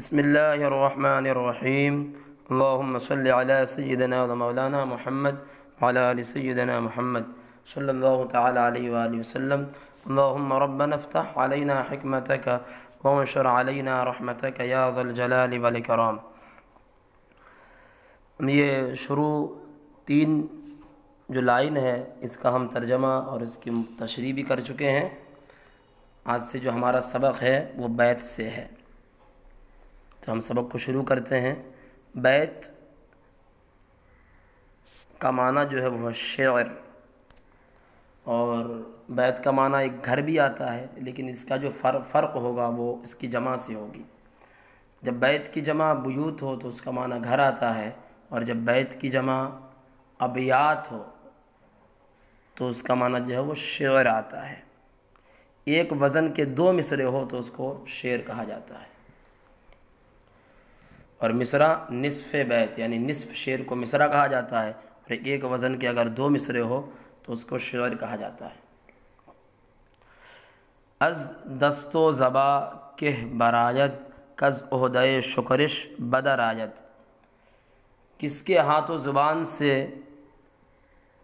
بسم اللہ الرحمن الرحیم اللہم صلی علی سیدنا و مولانا محمد وعلی آل سیدنا محمد صلی اللہ تعالی علیہ وآلہ وسلم اللہم ربنا افتح علینا حکمتک وانشر علینا رحمتک یا ذا الجلال والاکرام۔ یہ شروع 3 جو لائن ہے اس کا ہم ترجمہ اور اس کی تشریح بھی کر چکے ہیں۔ آج سے جو ہمارا سبق ہے وہ بیت سے ہے، تو ہم سبق کو شروع کرتے ہیں۔ بیت کا معنی جو ہے وہ شعر، اور بیت کا معنی ایک گھر بھی آتا ہے، لیکن اس کا جو فرق ہوگا وہ اس کی جمع سے ہوگی۔ جب بیت کی جمع بیوت ہو تو اس کا معنی گھر آتا ہے، اور جب بیت کی جمع ابیات ہو تو اس کا معنی جو ہے وہ شعر آتا ہے۔ ایک وزن کے 2 مصرے ہو تو اس کو شعر کہا جاتا ہے، اور مصرع نصف بیت یعنی نصف شعر کو مصرع کہا جاتا ہے، اور ایک وزن کے اگر 2 مصرے ہو تو اس کو شعر کہا جاتا ہے۔ از دست و زبا کہ برآید کز عہدۂ شکرش بدر آید۔ کس کے ہاتھ و زبان سے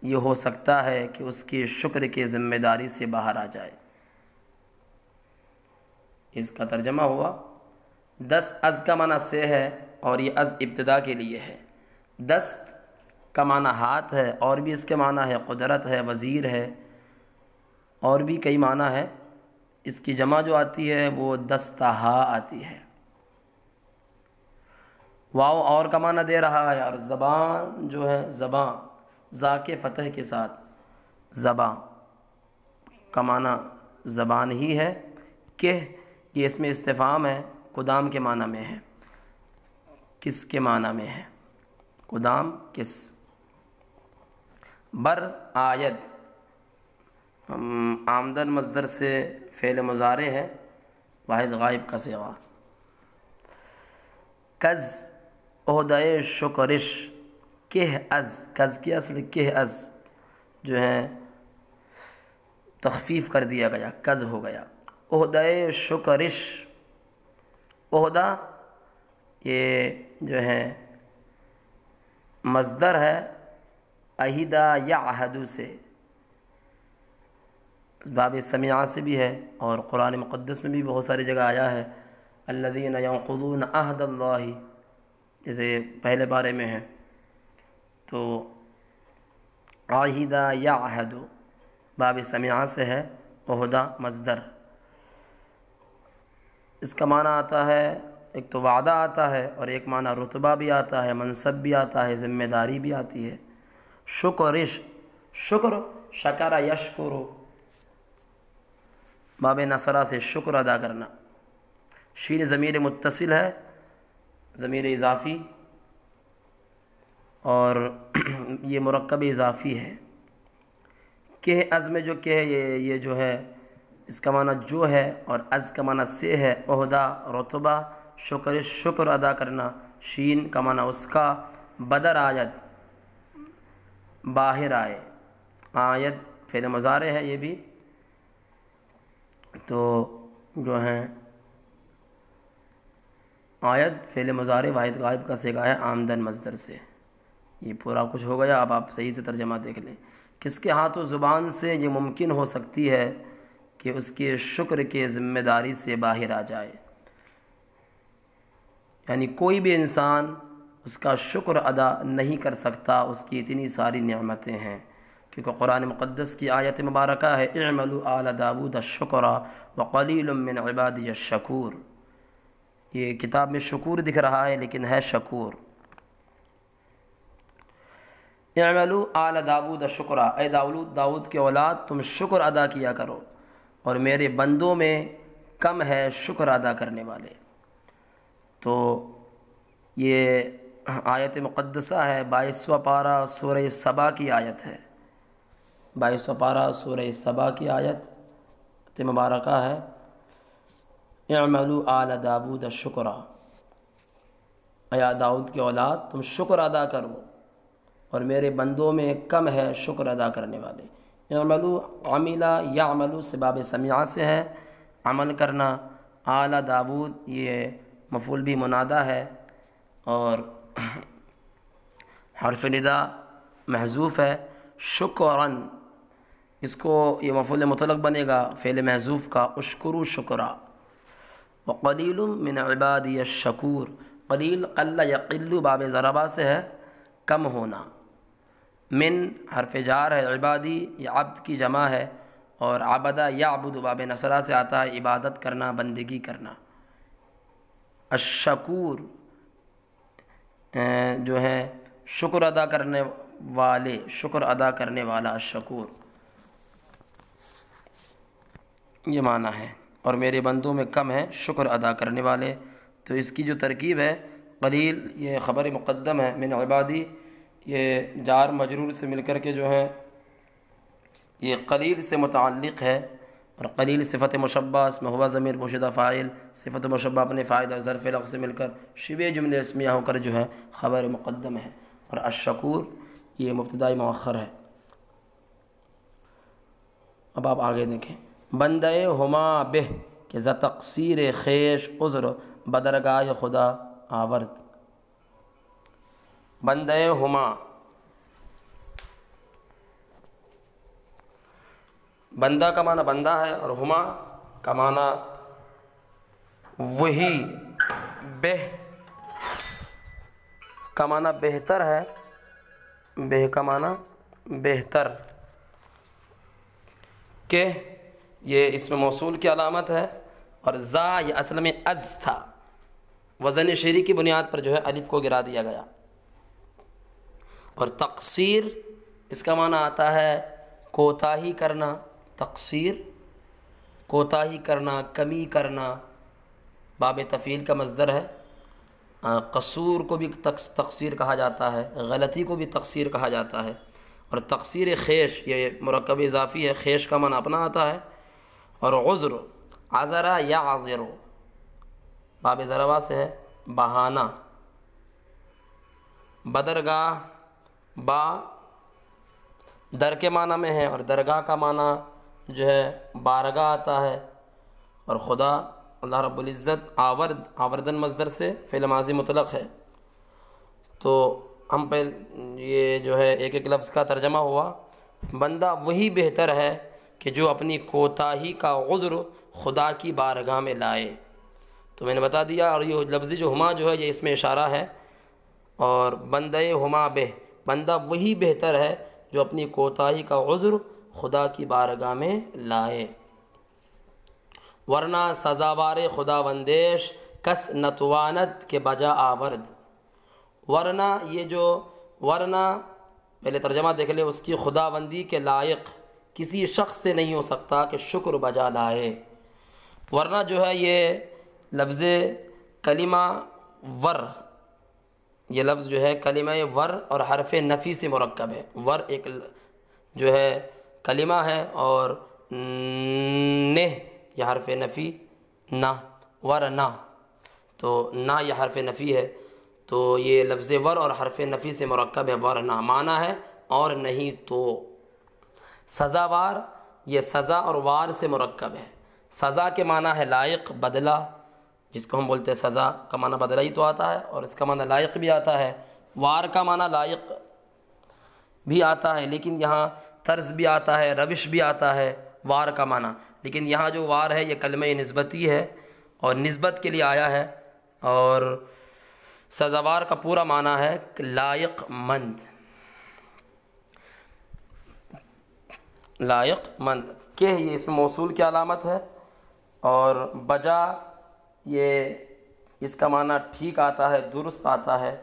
یہ ہو سکتا ہے کہ اس کی شکر کی ذمہ داری سے باہر آ جائے۔ اس کا ترجمہ ہوا، دست از کا معنی سے ہے، اور یہ از ابتدا کے لیے ہے۔ دست کا معنی ہاتھ ہے، اور بھی اس کے معنی ہے قدرت ہے، وزیر ہے، اور بھی کئی معنی ہے۔ اس کی جمع جو آتی ہے وہ دستہا آتی ہے۔ واو اور کا معنی دے رہا ہے، اور زبان جو ہے زباں زا کے فتح کے ساتھ زباں کا معنی زبان ہی ہے۔ کہ یہ اس میں استفہام ہے، قدام کے معنی میں ہے، کس کے معنی میں ہے، قدام کس۔ بر آید آمدن مصدر سے فعل مضارع ہے، واحد غائب کا صیغہ۔ کز عہدۂ شکرش کہ از، کز کی اصل کہ از جو ہے تخفیف کر دیا گیا، کز ہو گیا۔ عہدۂ شکرش، عہدہ یہ جو ہے مصدر ہے اہدا یعہد سے، باب سمیعہ سے بھی ہے، اور قرآن مقدس میں بھی بہت ساری جگہ آیا ہے، الذین ینقضون عہد اللہ، جیسے پہلے بارے میں ہے۔ تو عہدہ یعہد باب سمیعہ سے ہے، عہدہ مصدر۔ اس کا معنی آتا ہے، ایک تو وعدہ آتا ہے، اور ایک معنی رتبہ بھی آتا ہے، منصب بھی آتا ہے، ذمہ داری بھی آتی ہے۔ شکرش، شکر، شکر یشکر، باب نصرہ سے شکر ادا کرنا۔ شین ضمیر متصل ہے، ضمیر اضافی، اور یہ مرکب اضافی ہے۔ کہ از میں جو کہ ہے یہ جو ہے اس کا معنی جو ہے، اور از کا معنی سے ہے، عہدہ رتبہ، شکر شکر ادا کرنا، شین کا معنی اس کا، بدر آیت باہر آئے، آیت فعل مضارع ہے یہ بھی، تو جو ہے آیت فعل مضارع واحد غائب کا صیغہ ہے آمدن مصدر سے۔ یہ پورا کچھ ہو گیا، اب آپ صحیح سے ترجمہ دیکھ لیں۔ کس کے ہاتھ و زبان سے یہ ممکن ہو سکتی ہے کہ اس کے شکر کے ذمہ داری سے باہر آ جائے، یعنی کوئی بھی انسان اس کا شکر ادا نہیں کر سکتا، اس کی اتنی ساری نعمتیں ہیں، کیونکہ قرآن مقدس کی آیت مبارکہ ہے اعملوا آل داود الشکر وقلیل من عبادی الشکور۔ یہ کتاب میں شکور دکھ رہا ہے لیکن ہے شکور۔ اعملوا آل داود الشکر، اے داؤد کے اولاد تم شکر ادا کیا کرو، اور میرے بندوں میں کم ہے شکر ادا کرنے والے۔ تو یہ آیت مقدسہ ہے 22واں پارہ سورہ سبا کی آیت ہے، 22واں پارہ سورہ سبا کی آیت مبارکہ ہے اعملوا آل داود الشکر، اے داؤد کے اولاد تم شکر ادا کرو، اور میرے بندوں میں کم ہے شکر ادا کرنے والے۔ اعملوا عملہ یعملوا سے باب سمیعہ سے ہے، عمل کرنا۔ آل داود یہ مفعول بھی منادہ ہے، اور حرف ندا محذوف ہے، شکراً اس کو یہ مفعول مطلق بنے گا فعل محذوف کا، اشکرو شکرا۔ وقلیل من عبادی الشکور، قلیل قل یقل باب ضربہ سے ہے کم ہونا، من حرف جار ہے، عبادی یہ عبد کی جمع ہے، اور عبدہ یعبد باب نصرہ سے آتا ہے عبادت کرنا، بندگی کرنا۔ الشکور جو ہے شکر ادا کرنے والے، شکر ادا کرنے والا، الشکور یہ معنی ہے، اور میرے بندوں میں کم ہے شکر ادا کرنے والے۔ تو اس کی جو ترکیب ہے، قلیل یہ خبر مقدم ہے، من عبادی یہ جار مجرور سے مل کر کے جو ہے یہ قلیل سے متعلق ہے، اور قلیل صفت مشبہ اس میں ہوا ضمیر پوشیدہ فاعل، صفت مشبہ اپنے فاعل اور ظرف لفظ سے مل کر شبہ جملہ اسمیہ ہو کر جو ہے خبر مقدم ہے، اور الشکور یہ مبتدائی مؤخر ہے۔ اب آپ آگے دیکھیں، بندہ ہما بہ کہ ز تقصیر خیش عذر بدرگاہ خدا آورد۔ بندہ ہما، بندہ کا معنی بندہ ہے، اور ہما کا معنی وہی، بہ کا معنی بہتر ہے، بہ کا معنی بہتر، کہ یہ اسم موصول کی علامت ہے، اور زا یہ اصل میں از تھا، وزن شعری کی بنیاد پر جو ہے الف کو گرا دیا گیا، اور تقصیر اس کا معنی آتا ہے کوتاہی کرنا، تقصیر کوتاہی کرنا، کمی کرنا، باب تفعیل کا مصدر ہے۔ قصور کو بھی تقصیر کہا جاتا ہے، غلطی کو بھی تقصیر کہا جاتا ہے، اور تقصیر خیش یہ مرکب اضافی ہے، خیش کا معنی اپنا آتا ہے، اور عذر عذرا یا عذر باب ضربہ سے ہے بہانہ، بدرگاہ با در کے معنی میں ہے، اور درگاہ کا معنی جو ہے بارگاہ آتا ہے، اور خدا اللہ رب العزت آورد، آوردن مصدر سے فعل ماضی مطلق ہے۔ تو ہم پہ یہ جو ہے ایک ایک لفظ کا ترجمہ ہوا، بندہ وہی بہتر ہے کہ جو اپنی کوتاہی کا عذر خدا کی بارگاہ میں لائے۔ تو میں نے بتا دیا، اور یہ لفظی جو ہما جو ہے یہ اس میں اشارہ ہے، اور بندہ ہما بہ، بندہ وہی بہتر ہے جو اپنی کوتاہی کا عذر خدا کی بارگاہ میں لائے، ورنہ سزاوار خدا وندیش کس نتوانت کے بجا آورد۔ ورنہ یہ جو ورنہ پہلے ترجمہ دیکھ لے، اس کی خدا بندی کے لائق کسی شخص سے نہیں ہو سکتا کہ شکر بجا لائے۔ ورنہ جو ہے یہ لفظ کلمہ ور، یہ لفظ جو ہے کلمہ ور اور حرف نفی سے مرکب ہے۔ ور ایک جو ہے کلمہ ہے، اور نہ یہ حرف نفی، نہ ورنہ، تو نہ یہ حرف نفی ہے، تو یہ لفظ ور اور حرف نفی سے مرکب ہے، ورنہ معنی ہے اور نہیں تو۔ سزاوار یہ سزا اور وار سے مرکب ہے۔ سزا کے معنی ہے لائق، بدلہ، جس کو ہم بولتے ہیں سزا کا معنی بدلہ ہی تو آتا ہے، اور اس کا معنی لائق بھی آتا ہے۔ وار کا معنی لائق بھی آتا ہے، لیکن یہاں طرز بھی آتا ہے، روش بھی آتا ہے وار کا معنی، لیکن یہاں جو وار ہے یہ کلمہ نسبتی ہے، اور نسبت کے لیے آیا ہے، اور سزاوار کا پورا معنی ہے لائق مند، لائق مند، کہ یہ اسم موصول کی علامت ہے، اور بجا یہ اس کا معنی ٹھیک آتا ہے، درست آتا ہے،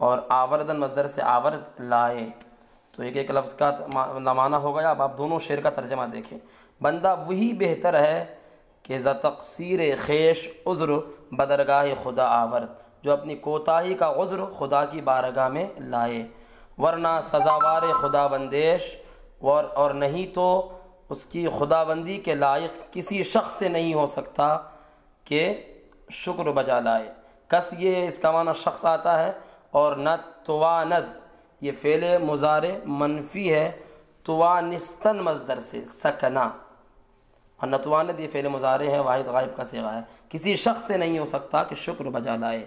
اور آوردن مصدر سے آورد لائے۔ تو ایک ایک لفظ کا معنی ہو گیا۔ اب آپ دونوں شعر کا ترجمہ دیکھیں۔ بندہ وہی بہتر ہے کہ ز تقصیر خیش عذر بدرگاہ خدا آورد، جو اپنی کوتاہی کا عذر خدا کی بارگاہ میں لائے، ورنہ سزاوار خدا بندیش، اور نہیں تو اس کی خدا بندی کے لائق کسی شخص سے نہیں ہو سکتا کہ شکر بجا لائے۔ کس یہ اس کا معنی شخص آتا ہے، اور نہ تواند یہ فعل مضارع منفی ہے، توانستن مصدر سے سکنا، اور نتواند یہ فعل مضارع ہے، واحد غائب کا صیغہ ہے، کسی شخص سے نہیں ہو سکتا کہ شکر بجا لائے۔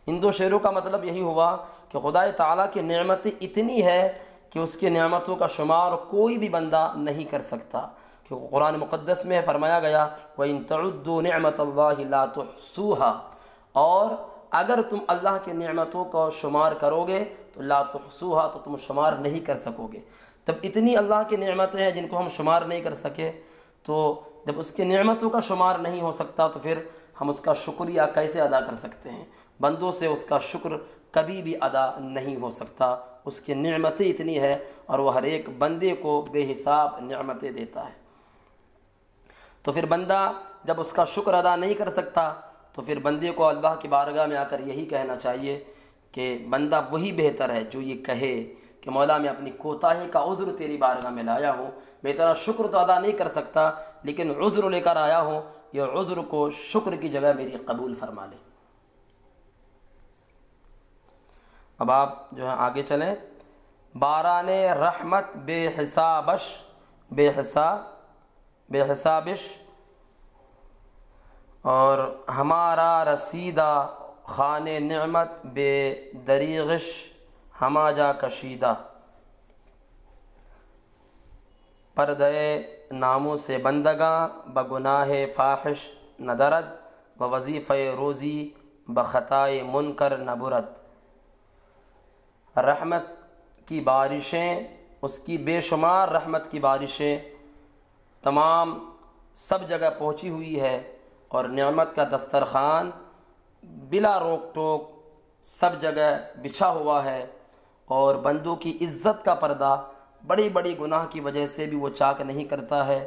ان دو شعروں کا مطلب یہی ہوا کہ خدا تعالیٰ کی نعمتیں اتنی ہے کہ اس کی نعمتوں کا شمار کوئی بھی بندہ نہیں کر سکتا، کیونکہ قرآن مقدس میں فرمایا گیا وَإِن تَعُدُّوا نِعْمَةَ اللَّهِ لَا تُحْصُوهَا، اور اگر تم اللہ کی نعمتوں کو شمار کرو گے تو لا تحصوها، تو تم شمار نہیں کر سکو گے۔ تب اتنی اللہ کی نعمتیں ہیں جن کو ہم شمار نہیں کر سکے، تو جب اس کی نعمتوں کا شمار نہیں ہو سکتا تو پھر ہم اس کا شکریہ کیسے ادا کر سکتے ہیں؟ بندوں سے اس کا شکر کبھی بھی ادا نہیں ہو سکتا۔ اس کی نعمتیں اتنی ہے اور وہ ہر ایک بندے کو بے حساب نعمتیں دیتا ہے۔ تو پھر بندہ جب اس کا شکر ادا نہیں کر سکتا تو پھر بندے کو اللہ کی بارگاہ میں آ کر یہی کہنا چاہیے کہ بندہ وہی بہتر ہے جو یہ کہے کہ مولا میں اپنی کوتاہی کا عذر تیری بارگاہ میں لایا ہوں، میں تیرا شکر تو ادا نہیں کر سکتا لیکن عذر لے کر آیا ہوں، یہ عذر کو شکر کی جگہ میری قبول فرما لے۔ اب آپ جو ہے آگے چلیں۔ باران رحمت بے حسابش اور ہمارا رسیدہ خان نعمت بے دریغش ہما جا کشیدہ، پردے ناموں سے بندگاں بگناہ فاحش نہ درد، و وظیفہ روزی بخطائے منکر نہ برد۔ رحمت کی بارشیں، اس کی بے شمار رحمت کی بارشیں تمام سب جگہ پہنچی ہوئی ہے، اور نعمت کا دسترخوان بلا روک ٹوک سب جگہ بچھا ہوا ہے، اور بندوں کی عزت کا پردہ بڑی بڑی گناہ کی وجہ سے بھی وہ چاک نہیں کرتا ہے،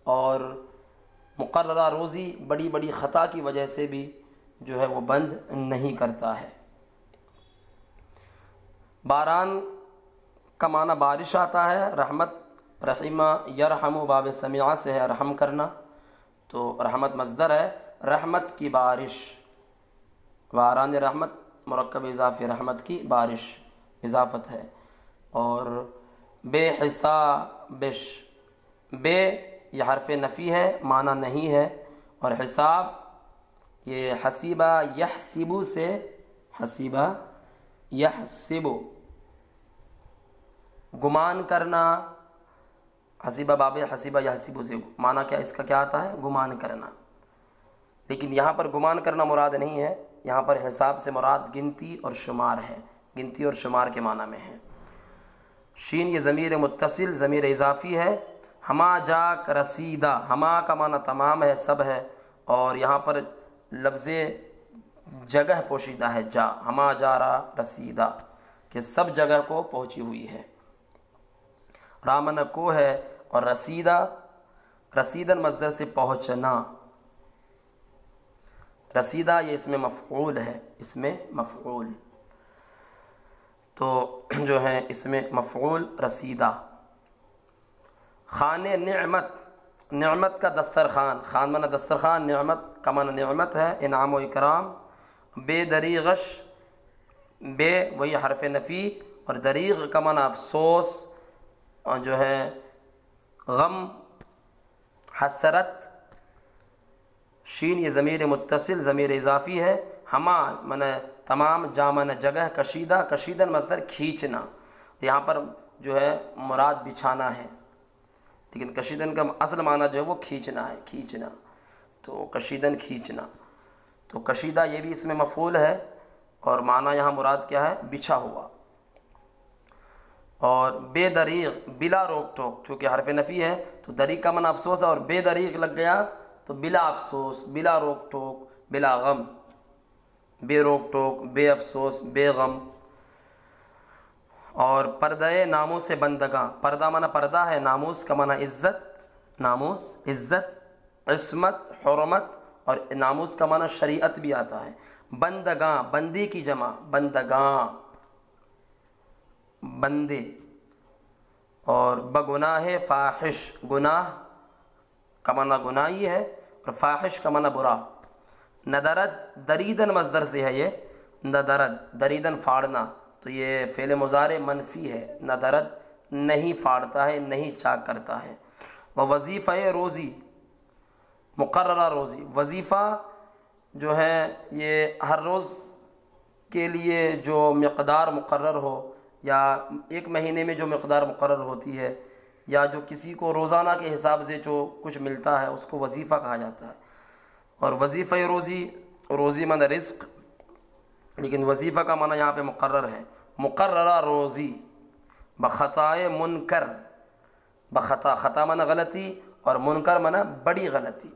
اور مقررہ روزی بڑی بڑی خطا کی وجہ سے بھی جو ہے وہ بند نہیں کرتا ہے۔ باران کا معنی بارش آتا ہے، رحمت رحمہ یرحم باب سمیعہ سے ہے رحم کرنا، تو رحمت مصدر ہے، رحمت کی بارش، باران رحمت مرکب اضافی رحمت کی بارش اضافت ہے۔ اور بے حسابش، بے یہ حرف نفی ہے، معنی نہیں ہے، اور حساب یہ حسیبہ یحسبو سے، حسیبہ یحسبو گمان کرنا، حسیبہ باب حسیبہ یحسبو سے معنی کیا، اس کا کیا آتا ہے؟ گمان کرنا، لیکن یہاں پر گمان کرنا مراد نہیں ہے، یہاں پر حساب سے مراد گنتی اور شمار ہے، گنتی اور شمار کے معنی میں ہے۔ شین یہ ضمیر متصل ضمیر اضافی ہے، ہما جاک رسیدہ، ہما کا معنی تمام ہے، سب ہے، اور یہاں پر لفظ جگہ پوشیدہ ہے، جا، ہما جارا رسیدہ، کہ سب جگہ کو پہنچی ہوئی ہے۔ رامن کو ہے، اور رسیدہ رسیدن مصدر سے پہنچنا، رسیدہ یہ اس میں مفعول ہے، اس میں مفعول، تو جو ہے اس میں مفعول رسیدہ۔ خان نعمت، نعمت کا دسترخوان، خان معنی دسترخوان، نعمت کا معنی نعمت ہے، انعام و اکرام۔ بے دریغش، بے وہی حرف نفی، اور دریغ کا معنی افسوس، اور جو ہے غم، حسرت۔ شین یہ ضمیر متصل ضمیر اضافی ہے، ہما من تمام، جامن جگہ، کشیدہ کشیدن مصدر کھینچنا، یہاں پر جو ہے مراد بچھانا ہے، لیکن کشیدن کا اصل معنی جو ہے وہ کھینچنا ہے، کھینچنا، تو کشیدن کھینچنا، تو کشیدہ یہ بھی اس میں مفعول ہے، اور معنی یہاں مراد کیا ہے؟ بچھا ہوا۔ اور بے دریغ بلا روک ٹوک، چونکہ حرف نفی ہے تو دریغ کا معنی افسوس ہے، اور بے دریغ لگ گیا تو بلا افسوس، بلا روک ٹوک، بلا غم، بے روک ٹوک، بے افسوس، بے غم۔ اور پردے ناموں سے بندگاں، پردہ معنی پردہ ہے، ناموس کا معنی عزت، ناموس عزت، عصمت، حرمت، اور ناموس کا معنی شریعت بھی آتا ہے۔ بندگاں بندی کی جمع، بندگاں بندے، اور بگناہ فاحش، گناہ کا معنی گناہی ہے، اور فاحش کا معنی برا۔ ندرد دریدن مصدر سے ہے، یہ ندرد دریدن پھاڑنا، تو یہ فعل مضارع منفی ہے، ندرد نہیں پھاڑتا ہے، نہیں چاک کرتا ہے۔ وہ وظیفہ روزی، مقررہ روزی، وظیفہ جو ہے یہ ہر روز کے لیے جو مقدار مقرر ہو، یا ایک مہینے میں جو مقدار مقرر ہوتی ہے، یا جو کسی کو روزانہ کے حساب سے جو کچھ ملتا ہے اس کو وظیفہ کہا جاتا ہے۔ اور وظیفہ روزی، روزی من رزق، لیکن وظیفہ کا معنی یہاں پہ مقرر ہے، مقررہ روزی بخطائے منکر، بخطا، خطا معنی غلطی اور منکر معنی بڑی غلطی،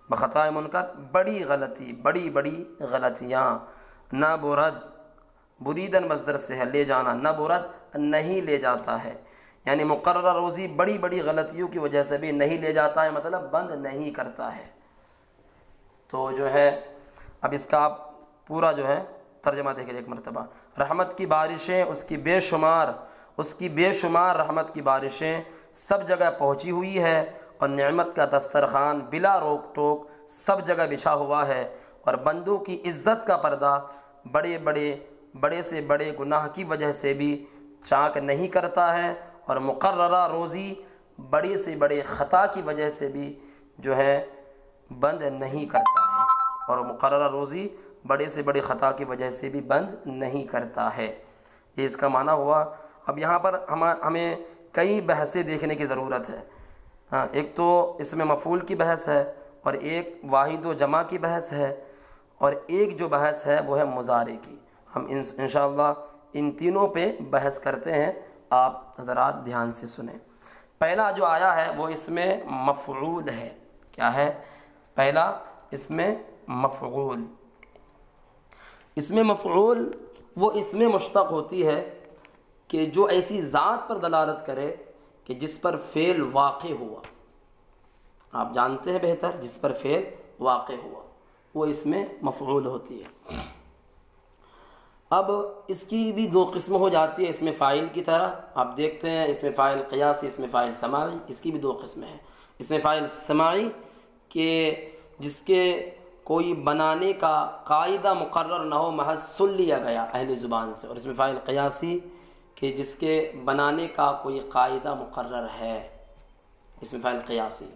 بخطائے منکر بڑی غلطی، بڑی بڑی غلطیاں، نہ برد، بریدن مصدر سے ہے لے جانا، نہ برد نہیں لے جاتا ہے، یعنی مقررہ روزی بڑی بڑی غلطیوں کی وجہ سے بھی نہیں لے جاتا ہے، مطلب بند نہیں کرتا ہے۔ تو جو ہے اب اس کا آپ پورا جو ہے ترجمہ دیکھیں ایک مرتبہ، رحمت کی بارشیں اس کی بے شمار، اس کی بے شمار رحمت کی بارشیں سب جگہ پہنچی ہوئی ہے، اور نعمت کا دسترخوان بلا روک ٹوک سب جگہ بچھا ہوا ہے، اور بندوں کی عزت کا پردہ بڑے سے بڑے گناہ کی وجہ سے بھی چاک نہیں کرتا ہے، اور مقررہ روزی بڑی سے بڑے خطا کی وجہ سے بھی جو ہے بند نہیں کرتا ہے، اور مقررہ روزی بڑے سے بڑے خطا کی وجہ سے بھی بند نہیں کرتا ہے۔ یہ اس کا معنی ہوا۔ اب یہاں پر ہمیں کئی بحثیں دیکھنے کی ضرورت ہے۔ ہاں، ایک تو اس میں مفعول کی بحث ہے، اور ایک واحد و جمع کی بحث ہے، اور ایک جو بحث ہے وہ ہے مضارع کی۔ ہم انشاءاللہ ان تینوں پہ بحث کرتے ہیں، آپ حضرات دھیان سے سنیں۔ پہلا جو آیا ہے وہ اس میں مفعول ہے۔ کیا ہے؟ پہلا اس میں مفعول، اس میں مفعول وہ اس میں مشتق ہوتی ہے کہ جو ایسی ذات پر دلالت کرے کہ جس پر فعل واقع ہوا، آپ جانتے ہیں بہتر، جس پر فعل واقع ہوا وہ اس میں مفعول ہوتی ہے۔ اب اس کی بھی دو قسم ہو جاتی ہے، اس میں فاعل کی طرح آپ دیکھتے ہیں، اس میں فاعل قیاسی، اس میں فاعل سماعی، اس کی بھی دو قسمیں ہیں۔ اس میں فاعل سماعی کہ جس کے کوئی بنانے کا قاعدہ مقرر نہ ہو، محض سن لیا گیا اہل زبان سے، اور اس میں فاعل قیاسی کہ جس کے بنانے کا کوئی قاعدہ مقرر ہے، اس میں فاعل قیاسی۔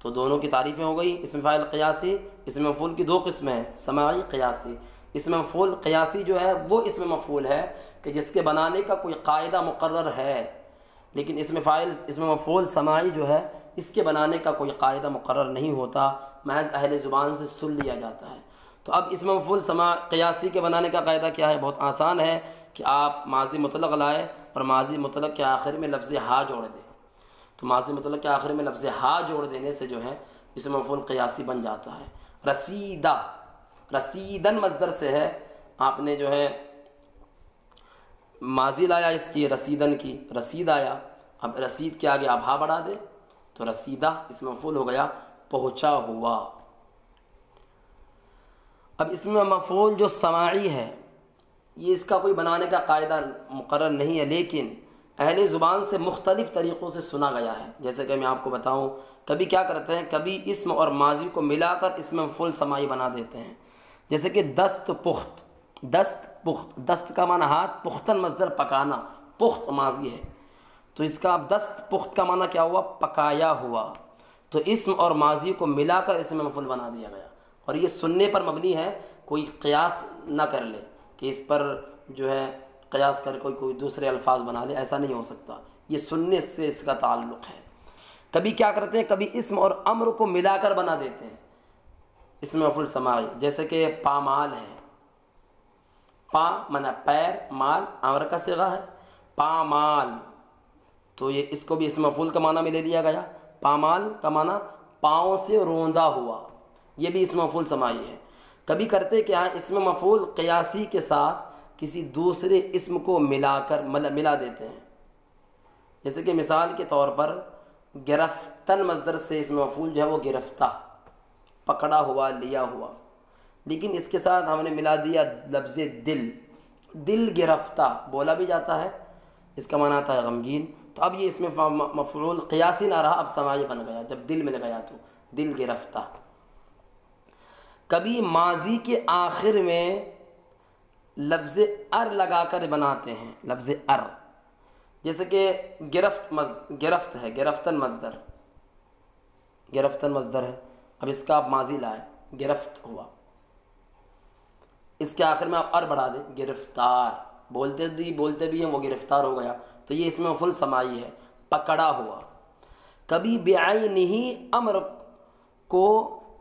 تو دونوں کی تعریفیں ہو گئی۔ اس میں فاعل قیاسی، اس میں مفعول کی دو قسمیں ہیں، سماعی قیاسی۔ اس میں مفعول قیاسی جو ہے وہ اس میں مفعول ہے کہ جس کے بنانے کا کوئی قاعدہ مقرر ہے، لیکن اس میں مفعول سماعی جو ہے اس کے بنانے کا کوئی قاعدہ مقرر نہیں ہوتا، محض اہل زبان سے سن لیا جاتا ہے۔ تو اب اس میں مفعول قیاسی کے بنانے کا قاعدہ کیا ہے؟ بہت آسان ہے کہ آپ ماضی مطلق لائے اور ماضی مطلق کے آخر میں لفظ ہا جوڑ دیں۔ تو ماضی مطلق کے آخر میں لفظ ہا جوڑ دینے سے جو ہے اس میں مفعول قیاسی بن جاتا ہے۔ رسیدہ، رسیدن مصدر سے ہے، آپ نے جو ہے ماضی لایا اس کی، رسیدن کی، رسید آیا، اب رسید کے آگے آپ ہا بڑھا دے تو رسیدہ اس میں مفعول ہو گیا پہنچا ہوا۔ اب اس میں مفعول جو سماعی ہے یہ اس کا کوئی بنانے کا قاعدہ مقرر نہیں ہے، لیکن اہل زبان سے مختلف طریقوں سے سنا گیا ہے۔ جیسے کہ میں آپ کو بتاؤں، کبھی کیا کرتے ہیں، کبھی اسم اور ماضی کو ملا کر اس میں مفعول سماعی بنا دیتے ہیں۔ جیسے کہ دست پخت، دست پخت، دست کا معنی ہاتھ، پختن مصدر پکانا، پخت ماضی ہے، تو اس کا دست پخت کا معنی کیا ہوا؟ پکایا ہوا۔ تو اسم اور ماضی کو ملا کر اس میں مفعول بنا دیا گیا، اور یہ سننے پر مبنی ہے، کوئی قیاس نہ کر لے کہ اس پر جو ہے قیاس کر کوئی دوسرے الفاظ بنا لے، ایسا نہیں ہو سکتا، یہ سننے سے اس کا تعلق ہے۔ کبھی کیا کرتے ہیں، کبھی اسم اور امر کو ملا کر بنا دیتے ہیں اس میں مفعول سماعی، جیسے کہ پامال ہے، پا معنی پیر، مال امر کا صیغہ ہے، پامال، تو یہ اس کو بھی اس مفعول کا معنی میں لے لیا گیا۔ پامال کا معنی پاؤں سے روندا ہوا، یہ بھی اس میں مفعول سماعی ہے۔ کبھی کرتے کیا ہے، اس میں مفعول قیاسی کے ساتھ کسی دوسرے اسم کو ملا دیتے ہیں، جیسے کہ مثال کے طور پر گرفتن مصدر سے اس میں مفعول جو ہے وہ گرفتہ، پکڑا ہوا، لیا ہوا، لیکن اس کے ساتھ ہم نے ملا دیا لفظ دل، دل گرفتہ بولا بھی جاتا ہے، اس کا معنی آتا ہے غمگین، تو اب یہ اس میں مفعول قیاسی نہ رہا، اب سماعی بن گیا، جب دل مل گیا تو دل گرفتہ۔ کبھی ماضی کے آخر میں لفظ ار لگا کر بناتے ہیں، لفظ ار، جیسے کہ گرفت ہے، گرفتن مصدر، گرفتن مصدر ہے، اب اس کا آپ ماضی لائیں، گرفت ہوا، اس کے آخر میں آپ ار بڑھا دیں، گرفتار، بولتے بھی ہیں وہ گرفتار ہو گیا، تو یہ اس میں مفعول سماعی ہے، پکڑا ہوا۔ کبھی بعینہ امر کو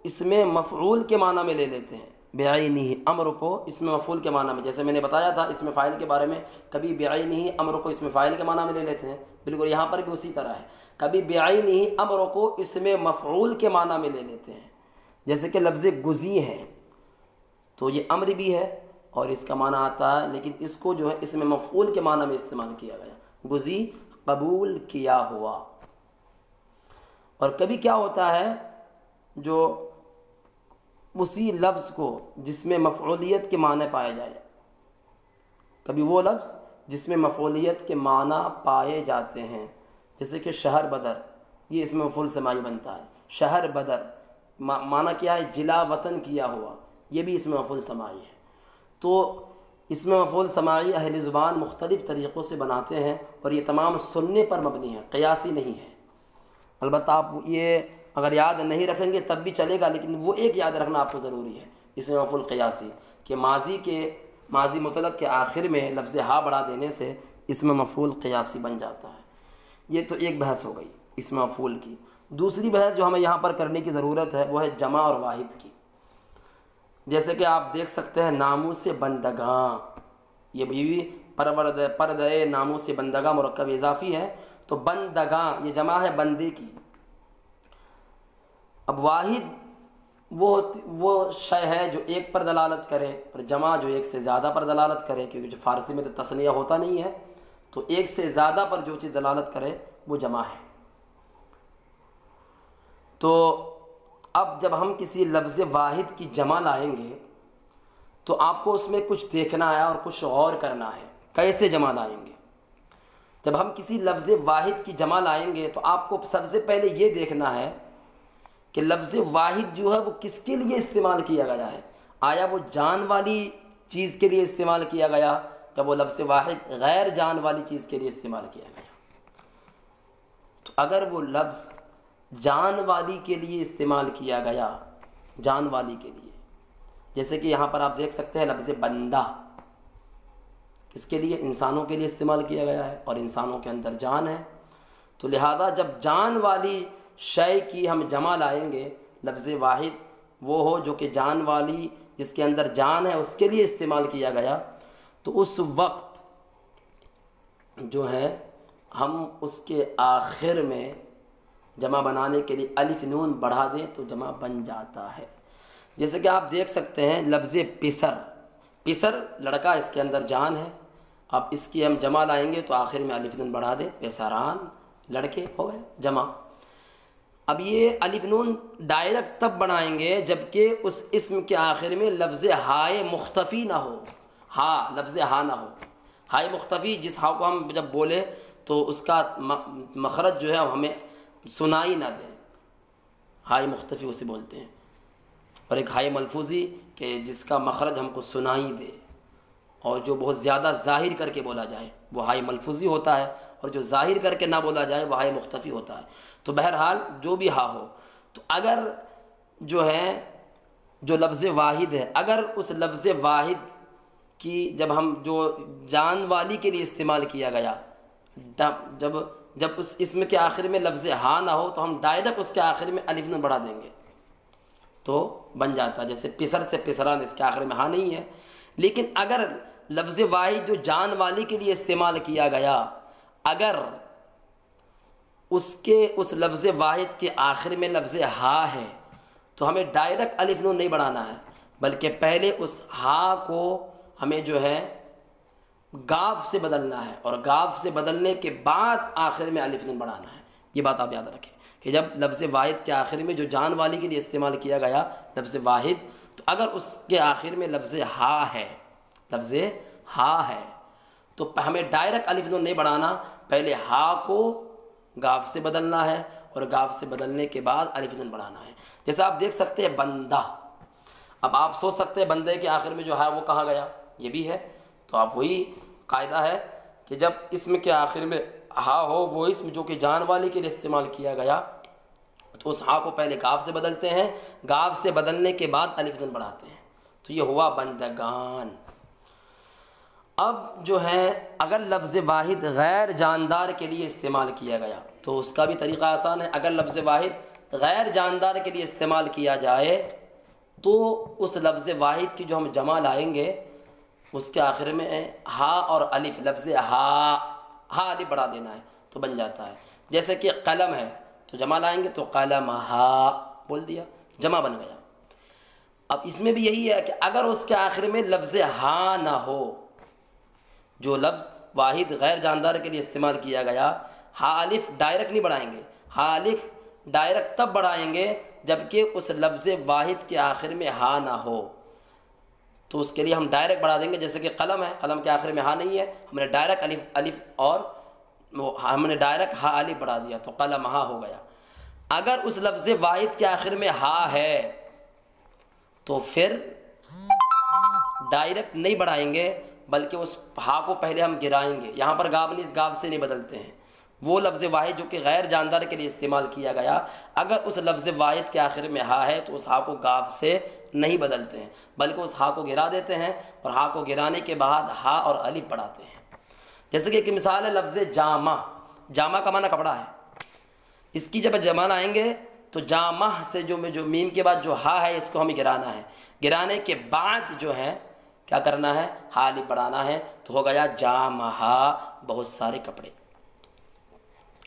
اس میں مفعول کے معنی میں لے لیتے ہیں، بعینہ امر کو اس میں مفعول کے معنی میں، جیسے میں نے بتایا تھا اس میں فاعل کے بارے میں، کبھی بعینہ امر کو اس میں فاعل کے معنی میں لے لیتے ہیں، بالکل یہاں پر بھی اسی طرح ہے، کبھی بعینہ امر کو اس میں مفعول کے معنی میں لے لیتے ہیں، جیسے کہ لفظ گزی ہے تو یہ امر بھی ہے اور اس کا معنی آتا ہے، لیکن اس کو جو ہے اس میں مفعول کے معنی میں استعمال کیا گیا، گزی قبول کیا ہوا۔ اور کبھی کیا ہوتا ہے جو اسی لفظ کو جس میں مفعولیت کے معنی پائے جائے، کبھی وہ لفظ جس میں مفعولیت کے معنی پائے جاتے ہیں، جیسے کہ شہر بدر، یہ اس میں مفعول سماعی بنتا ہے، شہر بدر معنی کیا ہے؟ جلا وطن کیا ہوا، یہ بھی اس میں مفعول سماعی ہے۔ تو اس میں مفعول سماعی اہل زبان مختلف طریقوں سے بناتے ہیں اور یہ تمام سننے پر مبنی ہے، قیاسی نہیں ہے۔ البتہ آپ یہ اگر یاد نہیں رکھیں گے تب بھی چلے گا، لیکن وہ ایک یاد رکھنا آپ کو ضروری ہے، اس میں مفعول قیاسی کہ ماضی مطلق کے آخر میں لفظ ہا بڑھا دینے سے اس میں مفعول قیاسی بن جاتا ہے۔ یہ تو ایک بحث ہو گئی اس میں مفعول کی۔ دوسری بحث جو ہمیں یہاں پر کرنے کی ضرورت ہے وہ ہے جمع اور واحد کی۔ جیسے کہ آپ دیکھ سکتے ہیں ناموس بندگاں، یہ بھی پردے ناموس بندگاں مرکب اضافی ہے، تو بندگاں یہ جمع ہے بندے کی۔ اب واحد وہ شے ہے جو ایک پر دلالت کرے، اور جمع جو ایک سے زیادہ پر دلالت کرے، کیونکہ جو فارسی میں تو تثنیہ ہوتا نہیں ہے، تو ایک سے زیادہ پر جو چیز دلالت کرے وہ جمع ہے۔ تو اب جب ہم کسی لفظ واحد کی جمع لائیں گے تو آپ کو اس میں کچھ دیکھنا ہے اور کچھ غور کرنا ہے، کیسے جمع لائیں گے۔ جب ہم کسی لفظ واحد کی جمع لائیں گے تو آپ کو سب سے پہلے یہ دیکھنا ہے کہ لفظ واحد جو ہے وہ کس کے لیے استعمال کیا گیا ہے، آیا وہ جان والی چیز کے لیے استعمال کیا گیا یا وہ لفظ واحد غیر جان والی چیز کے لیے استعمال کیا گیا۔ تو اگر وہ لفظ جان والی کے لیے استعمال کیا گیا، جان والی کے لیے، جیسے کہ یہاں پر آپ دیکھ سکتے ہیں لفظ بندہ کس کے لیے؟ انسانوں کے لیے استعمال کیا گیا ہے اور انسانوں کے اندر جان ہے، تو لہذا جب جان والی شے کی ہم جمع لائیں گے، لفظ واحد وہ ہو جو کہ جان والی جس کے اندر جان ہے اس کے لیے استعمال کیا گیا، تو اس وقت جو ہے ہم اس کے آخر میں جمع بنانے کے لیے الف نون بڑھا دیں تو جمع بن جاتا ہے۔ جیسے کہ آپ دیکھ سکتے ہیں لفظ پسر، پسر لڑکا، اس کے اندر جان ہے، اب اس کی ہم جمع لائیں گے تو آخر میں الف نون بڑھا دیں، پسران لڑکے ہو گئے جمع۔ اب یہ الف نون ڈائریکٹ تب بنائیں گے جبکہ اس اسم کے آخر میں لفظ ہائے مختفی نہ ہو، لفظ ہا نہ ہو، ہائے مختفی جس ہا کو ہم جب بولے تو اس کا مخرج جو ہے ہمیں سنائی نہ دے، ہائے مختفی اسے بولتے ہیں، اور ایک ہائے ملفوظی کہ جس کا مخرج ہم کو سنائی دے اور جو بہت زیادہ ظاہر کر کے بولا جائے وہ ہائے ملفوظی ہوتا ہے، اور جو ظاہر کر کے نہ بولا جائے وہ ہائے مختفی ہوتا ہے۔ تو بہرحال جو بھی ہا ہو، تو اگر جو ہے جو لفظ واحد ہے، اگر اس لفظ واحد کی جب ہم جو جان والی کے لیے استعمال کیا گیا، جب اس اسم کے آخر میں لفظ ہا نہ ہو تو ہم ڈائریکٹ اس کے آخر میں الف نون بڑھا دیں گے تو بن جاتا ہے، جیسے پسر سے پسران، اس کے آخر میں ہا نہیں ہے۔ لیکن اگر لفظ واحد جو جان والی کے لیے استعمال کیا گیا، اگر اس لفظ واحد کے آخر میں لفظ ہا ہے تو ہمیں ڈائریکٹ الف نون نہیں بڑھانا ہے، بلکہ پہلے اس ہا کو ہمیں جو ہے گاف سے بدلنا ہے، اور گاف سے بدلنے کے بعد آخر میں الف نون بڑھانا ہے۔ یہ بات آپ یاد رکھیں کہ جب لفظ واحد کے آخر میں جو جان والی کے لیے استعمال کیا گیا لفظ واحد، تو اگر اس کے آخر میں لفظ ہا ہے، لفظ ہا ہے، تو ہمیں ڈائریکٹ الف نون نہیں بڑھانا، پہلے ہا کو گاف سے بدلنا ہے اور گاف سے بدلنے کے بعد الف نون بڑھانا ہے۔ جیسے آپ دیکھ سکتے ہیں بندہ، اب آپ سوچ سکتے ہیں بندے کے آخر میں جو ہے وہ کہاں گیا، یہ بھی ہے، تو آپ وہی قاعدہ ہے کہ جب اسم کے آخر میں ہا ہو، وہ اسم جو کہ جان والے کے لیے استعمال کیا گیا، تو اس ہا کو پہلے کاف سے بدلتے ہیں، کاف سے بدلنے کے بعد الف نون بڑھاتے ہیں، تو یہ ہوا بندگان۔ اب جو ہے اگر لفظ واحد غیر جاندار کے لیے استعمال کیا گیا تو اس کا بھی طریقہ آسان ہے۔ اگر لفظ واحد غیر جاندار کے لیے استعمال کیا جائے تو اس لفظ واحد کی جو ہم جمع لائیں گے اس کے آخر میں ہا اور الف، لفظ ہا الف بڑھا دینا ہے تو بن جاتا ہے۔ جیسے کہ قلم ہے تو جمع لائیں گے تو قلم ہا بول دیا، جمع بن گیا۔ اب اس میں بھی یہی ہے کہ اگر اس کے آخر میں لفظ ہا نہ ہو، جو لفظ واحد غیر جاندار کے لیے استعمال کیا گیا، ہا الف ڈائریکٹ نہیں بڑھائیں گے، ہا الف ڈائریکٹ تب بڑھائیں گے جبکہ اس لفظ واحد کے آخر میں ہا نہ ہو، تو اس کے لیے ہم ڈائریکٹ بڑھا دیں گے۔ جیسے کہ قلم ہے، قلم کے آخر میں ہا نہیں ہے، ہم نے ڈائریکٹ الف اور ہم نے ڈائریکٹ ہا الف بڑھا دیا تو قلم ہا ہو گیا۔ اگر اس لفظ واحد کے آخر میں ہا ہے تو پھر ڈائریکٹ نہیں بڑھائیں گے بلکہ اس ہا کو پہلے ہم گرائیں گے۔ یہاں پر گاب نہیں، اس گاب سے نہیں بدلتے ہیں۔ وہ لفظ واحد جو کہ غیر جاندار کے لیے استعمال کیا گیا، اگر اس لفظ واحد کے آخر میں ہا ہے تو اس ہا کو گاب سے نہیں بدلتے ہیں بلکہ اس ہا کو گرا دیتے ہیں، اور ہا کو گرانے کے بعد ہا اور الف بڑھاتے ہیں۔ جیسے کہ ایک مثال ہے لفظ جامہ، جامہ کا معنی کپڑا ہے، اس کی جب جمع آئیں گے تو جامہ سے جو میم کے بعد جو ہا ہے اس کو ہمیں گرانا ہے، گرانے کے بعد جو ہے کیا کرنا ہے، ہا الف بڑھانا ہے تو ہو گیا جامہ، بہت سارے کپڑے۔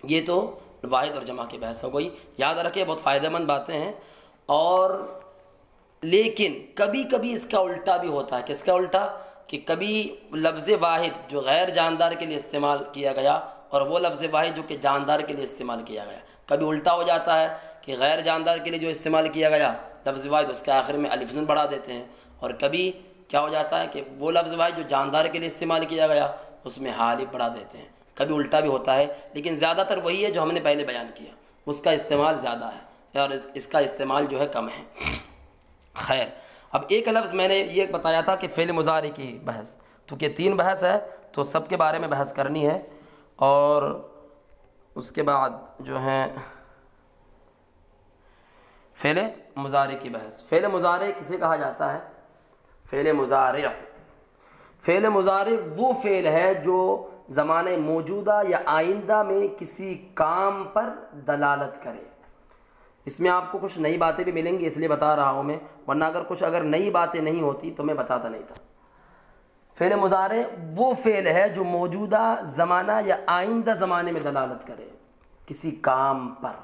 یہ تو واحد اور جمع کی بحث ہو گئی، یاد رکھیں بہت فائدہ مند باتیں ہیں۔ اور لیکن کبھی کبھی اس کا الٹا بھی ہوتا ہے۔ کس کا الٹا؟ کہ کبھی لفظ واحد جو غیر جاندار کے لیے استعمال کیا گیا اور وہ لفظ واحد جو کہ جاندار کے لیے استعمال کیا گیا، کبھی الٹا ہو جاتا ہے کہ غیر جاندار کے لیے جو استعمال کیا گیا لفظ واحد اس کے آخر میں الف نون بڑھا دیتے ہیں، اور کبھی کیا ہو جاتا ہے کہ وہ لفظ واحد جو جاندار کے لیے استعمال کیا گیا اس میں ہا الف بڑھا دیتے ہیں۔ کبھی الٹا بھی ہوتا ہے، لیکن زیادہ تر وہی ہے جو ہم نے پہلے بیان کیا، اس کا استعمال زیادہ ہے اور اس کا استعمال جو ہے کم ہے۔ خیر، اب ایک لفظ میں نے یہ بتایا تھا کہ فعل مضارع کی بحث، تو کہ 3 بحث ہے تو سب کے بارے میں بحث کرنی ہے، اور اس کے بعد جو ہے فعل مضارع کی بحث۔ فعل مضارع کسے کہا جاتا ہے؟ فعل مضارع، فعل مضارع وہ فعل ہے جو زمانے موجودہ یا آئندہ میں کسی کام پر دلالت کرے۔ اس میں آپ کو کچھ نئی باتیں بھی ملیں گی اس لیے بتا رہا ہوں میں، ورنہ اگر نئی باتیں نہیں ہوتی تو میں بتاتا نہیں تھا۔ فعل مضارع وہ فعل ہے جو موجودہ زمانہ یا آئندہ زمانے میں دلالت کرے کسی کام پر۔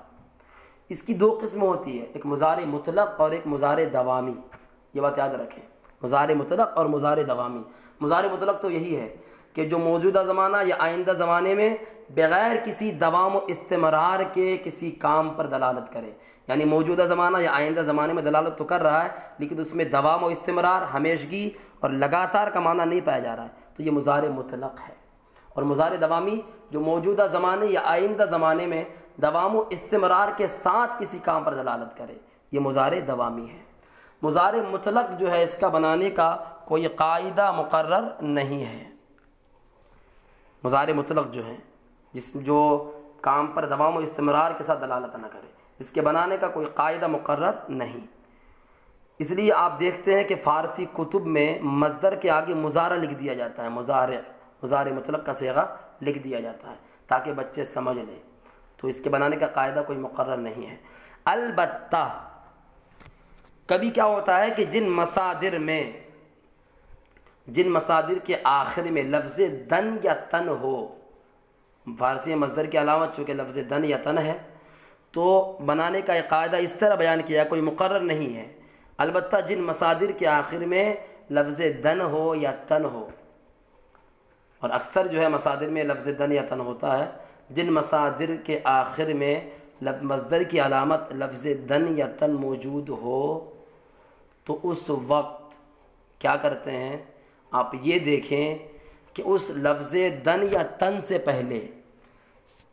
اس کی 2 قسم ہوتی ہے، ایک مضارع مطلق اور ایک مضارع دوامی، یہ بات یاد رکھیں، مضارع مطلق اور مضارع دوامی۔ مضارع مطلق تو یہی ہے کہ جو موجودہ زمانہ یا آئندہ زمانے میں بغیر کسی دوام و استمرار کے کسی کام پر دلالت کرے، یعنی موجودہ زمانہ یا آئندہ زمانے میں دلالت تو کر رہا ہے لیکن اس میں دوام و استمرار، ہمیشگی اور لگاتار کا معنی نہیں پایا جا رہا ہے، تو یہ مضارع مطلق ہے۔ اور مضارع دوامی جو موجودہ زمانے یا آئندہ زمانے میں دوام و استمرار کے ساتھ کسی کام پر دلالت کرے، یہ مضارع دوامی ہے۔ مضارع مطلق جو ہے اس کا بنانے کا کوئی قاعدہ مقرر نہیں ہے۔ مضارع مطلق جو ہے جو کام پر دوام و استمرار کے ساتھ دلالت نہ کرے، اس کے بنانے کا کوئی قاعدہ مقرر نہیں۔ اس لیے آپ دیکھتے ہیں کہ فارسی کتب میں مصدر کے آگے مضارع لکھ دیا جاتا ہے، مضارع مطلق کا صیغہ لکھ دیا جاتا ہے تاکہ بچے سمجھ لیں، تو اس کے بنانے کا قاعدہ کوئی مقرر نہیں ہے۔ البتہ کبھی کیا ہوتا ہے کہ جن مصادر کے آخر میں لفظ دن یا تن ہو، فارسی مصدر کے علاوہ چونکہ لفظ دن یا تن ہے تو بنانے کا ایک قاعدہ اس طرح بیان کیا، کوئی مقرر نہیں ہے۔ البتہ جن مصادر کے آخر میں لفظ دن ہو یا تن ہو، اور اکثر جو ہے مصادر میں لفظ دن یا تن ہوتا ہے، جن مصادر کے آخر میں مصدر کی علامت لفظ دن یا تن موجود ہو تو اس وقت کیا کرتے ہیں، آپ یہ دیکھیں کہ اس لفظ دن یا تن سے پہلے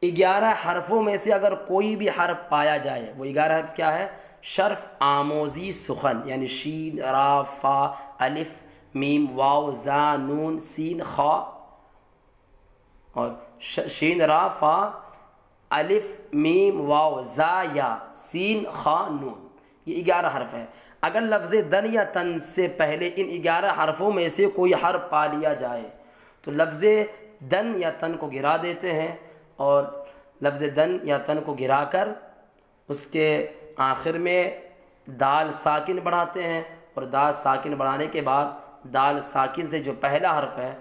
11 حرفوں میں سے اگر کوئی بھی حرف پایا جائے، وہ 11 حرف کیا ہے؟ شرف آموزی سخن، یعنی شین را فا الف میم واو زا نون سین خا، اور شین را فا الف میم واو زا یا سین خا نون، یہ 11 حرف ہے۔ اگر لفظ دن یا تن سے پہلے ان 11 حرفوں میں سے کوئی حرف پا لیا جائے تو لفظ دن یا تن کو گرا دیتے ہیں، اور لفظ دن یا تن کو گرا کر اس کے آخر میں دال ساکن بڑھاتے ہیں، اور دال ساکن بڑھانے کے بعد دال ساکن سے جو پہلا حرف ہے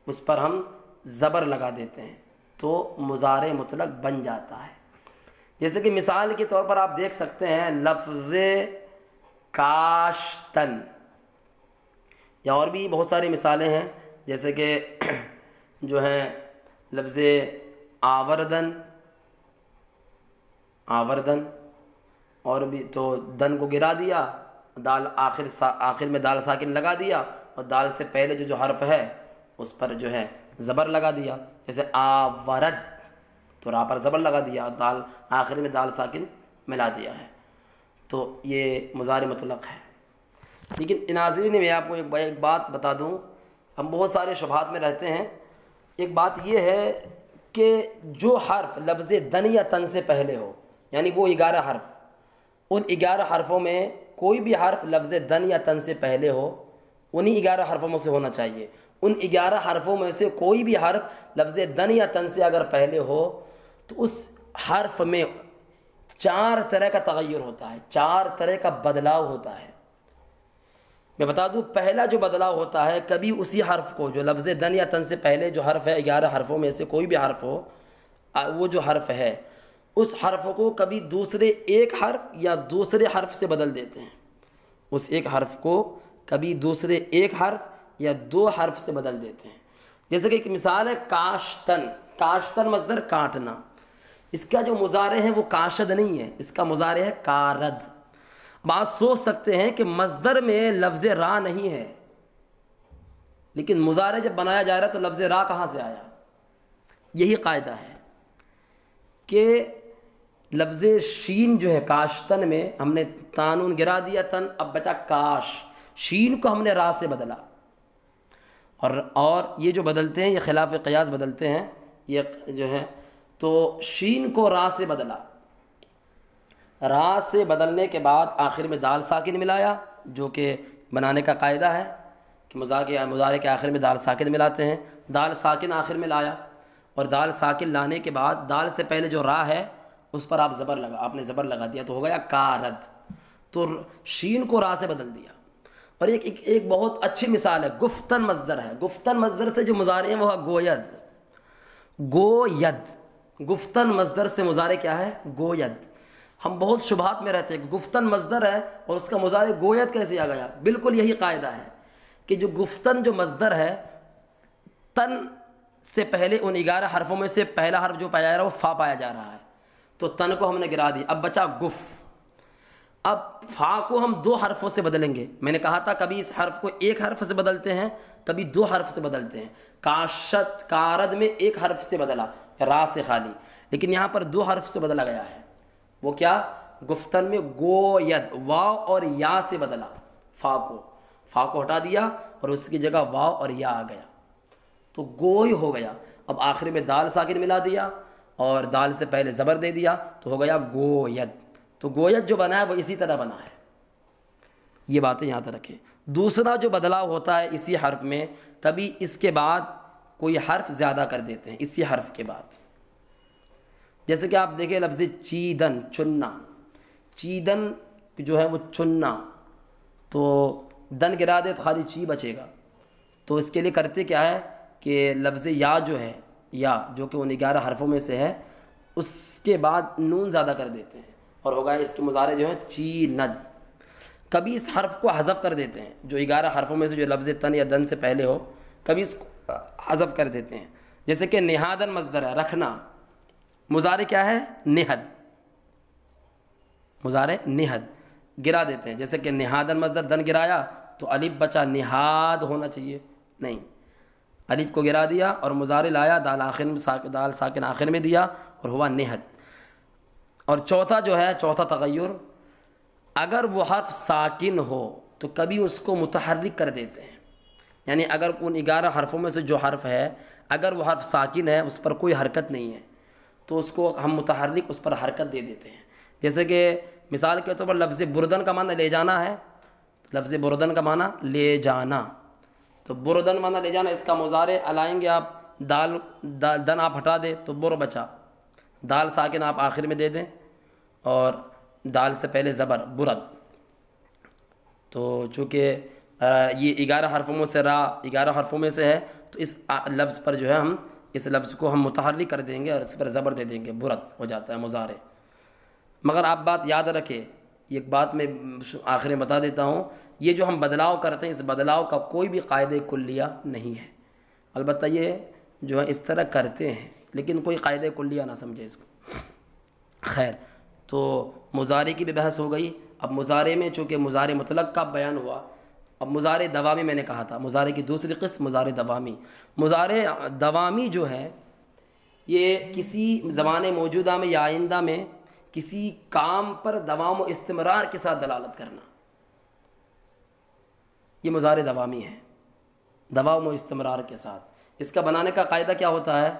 اس پر ہم زبر لگا دیتے ہیں تو مضارع مطلق بن جاتا ہے۔ جیسے کہ مثال کے طور پر آپ دیکھ سکتے ہیں لفظ کاشتن، یا اور بھی بہت ساری مثالیں ہیں، جیسے کہ جو ہیں لفظ آوردن، اور بھی تو دن کو گرا دیا، دال آخر میں دال ساکن لگا دیا، اور دال سے پہلے جو حرف ہے اس پر جو ہے زبر لگا دیا، جیسے آورد تو را پر زبر لگا دیا، دال آخر میں دال ساکن ملا دیا ہے، تو یہ مضارع مطلق ہے۔ لیکن ناظرین میں آپ کو ایک بات بتا دوں، ہم بہت سارے شبہات میں رہتے ہیں۔ ایک بات یہ ہے کہ جو حرف لفظ دن یا تن سے پہلے ہو، یعنی وہ 11 حرف، ان 11 حرفوں میں کوئی بھی حرف لفظ دن یا تن سے پہلے ہو، انہی 11 حرفوں میں سے ہونا چاہیے۔ ان 11 حرفوں میں سے کوئی بھی حرف لفظ دن یا تن سے اگر پہلے ہو تو اس حرف میں 4 طرح کا تغیر ہوتا ہے، 4 طرح کا بدلاؤ ہوتا ہے۔ میں بتا دوں، پہلا جو بدلاؤ ہوتا ہے، کبھی اسی حرف کو جو لفظ دن یا تن سے پہلے جو حرف ہے 11 حرفوں میں سے کوئی بھی حرف ہو، وہ جو حرف ہے اس حرف کو کبھی دوسرے ایک حرف یا دوسرے حرف سے بدل دیتے ہیں، اس ایک حرف کو کبھی دوسرے ایک حرف یا 2 حرف سے بدل دیتے ہیں۔ جیسے کہ ایک مثال ہے کاشتن، کاشتن مصدر کاٹنا، اس کا جو مضارع ہے وہ کاشد نہیں ہے، اس کا مضارع ہے کارد۔ بات سوچ سکتے ہیں کہ مصدر میں لفظ را نہیں ہے، لیکن مضارع جب بنایا جا رہا ہے تو لفظ را کہاں سے آیا؟ یہی قاعدہ ہے کہ لفظ شین جو ہے کاشتن میں ہم نے تانون گرا دیا تن، اب بچا کاش، شین کو ہم نے را سے بدلا، اور یہ جو بدلتے ہیں یہ خلاف قیاس بدلتے ہیں، یہ جو ہے تو شین کو را سے بدلا، را سے بدلنے کے بعد آخر میں دال ساکن ملایا، جو کہ بنانے کا قاعدہ ہے کہ مضارع کے آخر میں دال ساکن ملاتے ہیں، دال ساکن آخر میں لایا، اور دال ساکن لانے کے بعد دال سے پہلے جو را ہے اس پر آپ نے زبر لگا دیا تو ہو گیا کارد، تو شین کو را سے بدل دیا۔ اور ایک بہت اچھی مثال ہے، گفتن مصدر ہے، گفتن مصدر سے جو مضارع ہے وہ ہے گوید، گفتن مصدر سے مضارع کیا ہے؟ گوید۔ ہم بہت شبہات میں رہتے ہیں کہ گفتن مصدر ہے اور اس کا مضارع گوید کیسے آ گیا؟ بالکل یہی قاعدہ ہے کہ جو گفتن جو مصدر ہے، تن سے پہلے ان 11 حرفوں میں سے پہلا حرف جو پایا جا رہا ہے وہ فا پایا جا رہا ہے، تو تن کو ہم نے گرا دی، اب بچا گف۔ اب فا کو ہم 2 حرفوں سے بدلیں گے، میں نے کہا تھا کبھی اس حرف کو ایک حرف سے بدلتے ہیں، کبھی 2 حرف سے بدلتے ہیں۔ کاشت کارد میں 1 حرف سے بدلا، را سے خالی، لیکن یہاں پر 2 حرف سے بدلا گیا ہے۔ وہ کیا؟ گفتن میں گوید، واو اور یا سے بدلا، فا کو ہٹا دیا اور اس کی جگہ واو اور یا آ گیا تو گوئی ہو گیا۔ اب آخر میں دال ساکن ملا دیا اور دال سے پہلے زبر دے دیا تو ہو گیا گوید، تو گوید جو بنا ہے وہ اسی طرح بنا ہے۔ یہ باتیں یہاں تک رکھیں۔ دوسرا جو بدلاؤ ہوتا ہے اسی حرف میں، کبھی اس کے بعد کوئی حرف زیادہ کر دیتے ہیں، اسی حرف کے بعد، جیسے کہ آپ دیکھیں لفظ چیدن، چننا، چیدن جو ہے وہ چننا، تو دن گرا دے تو خالی چی بچے گا، تو اس کے لیے کرتے کیا ہے کہ لفظ یا جو ہے، یا جو کہ ان 11 حرفوں میں سے ہے، اس کے بعد نون زیادہ کر دیتے ہیں اور ہوگا اس کے مضارع جو ہے چیند۔ کبھی اس حرف کو حذف کر دیتے ہیں، جو 11 حرفوں میں سے جو لفظ تن یا دن سے پہلے ہو، کبھی اس کو حذف کر دیتے ہیں، جیسے کہ نہادن مصدر ہے، رکھنا، مضارع کیا ہے؟ نہد، مضارع نہد، گرا دیتے ہیں، جیسے کہ نہادن مصدر دن گرایا تو الف بچا، نہاد ہونا چاہیے، نہیں، الف کو گرا دیا اور مضارع لایا، دال ساکن آخر میں دیا اور ہوا نہد۔ اور چوتھا جو ہے، چوتھا تغیر، اگر وہ حرف ساکن ہو تو کبھی اس کو متحرک کر دیتے ہیں، یعنی اگر ان 11 حرفوں میں سے جو حرف ہے اگر وہ حرف ساکن ہے، اس پر کوئی حرکت نہیں ہے، تو اس کو ہم متحرک اس پر حرکت دے دیتے ہیں. جیسے کہ مثال کے طور پر لفظ بردن کا معنی لے جانا ہے. لفظ بردن کا معنی لے جانا، تو بردن معنی لے جانا، اس کا مضارع علائیں گے آپ، دن آپ ہٹا دیں تو بر بچا، دال ساکن آپ آخر میں دے دیں اور دال سے پہلے زبر برد. تو چونکہ یہ 11 حرفوں میں سے 11 حرفوں میں سے ہے، تو اس لفظ پر جو ہے ہم اس لفظ کو ہم متحرک کر دیں گے اور اس پر زبر دے دیں گے، برد ہو جاتا ہے مضارع. مگر آپ بات یاد رکھیں، ایک بات میں آخر میں بتا دیتا ہوں، یہ جو ہم بدلاؤ کرتے ہیں اس بدلاؤ کا کوئی بھی قاعدہ کلیہ نہیں ہے. البتہ یہ جو ہے اس طرح کرتے ہیں لیکن کوئی قاعدہ کلیہ نہ سمجھے اس کو. خیر، تو مضارع کی بھی بحث ہو گئی. اب مضارع میں چونکہ مضارع مطلق کا بیان ہوا، اب مضارع دوامی میں نے کہا تھا، مضارع کی دوسری قسم مضارع دوامی. مضارع دوامی جو ہے یہ کسی زمان موجودہ میں یا آئندہ میں کسی کام پر دوام و استمرار کے ساتھ دلالت کرنا، یہ مضارع دوامی ہے، دوام و استمرار کے ساتھ. اس کا بنانے کا قاعدہ کیا ہوتا ہے؟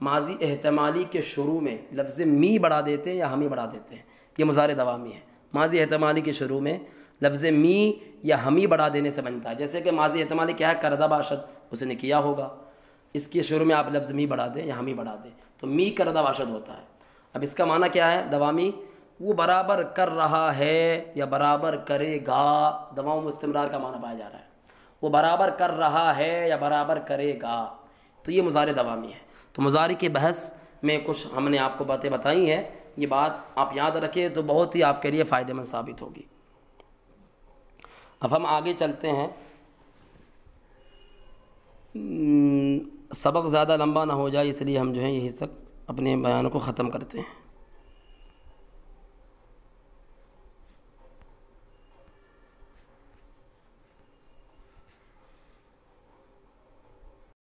ماضی احتمالی کے شروع میں لفظ می بڑھا دیتے ہیں یا ہمی بڑھا دیتے ہیں، یہ مضارع دوامی ہے. ماضی احتمالی کے شروع میں لفظ می یا ہمی بڑھا دینے سے بنتا ہے. جیسے کہ ماضی احتمالی کیا ہے؟ کردہ باشد، اس نے کیا ہوگا، اس کے شروع میں آپ لفظ می بڑھا دیں یا ہمی بڑھا دیں تو می کردہ باشد ہوتا ہے. اب اس کا معنی کیا ہے دوامی؟ وہ برابر کر رہا ہے یا برابر کرے گا، دوام و استمرار کا معنی پایا جا رہا ہے. وہ برابر کر رہا ہے یا برابر کرے گا، تو یہ مضارع دوامی ہے. تو مضارع کی بحث میں کچھ ہم نے آپ کو باتیں بتائی ہیں، یہ بات آپ یاد رکھیں تو بہت ہی آپ کے لیے فائدہ مند ثابت ہوگی. اب ہم آگے چلتے ہیں. سبق زیادہ لمبا نہ ہو جائے اس لیے ہم جو ہے یہی تک اپنے بیان کو ختم کرتے ہیں.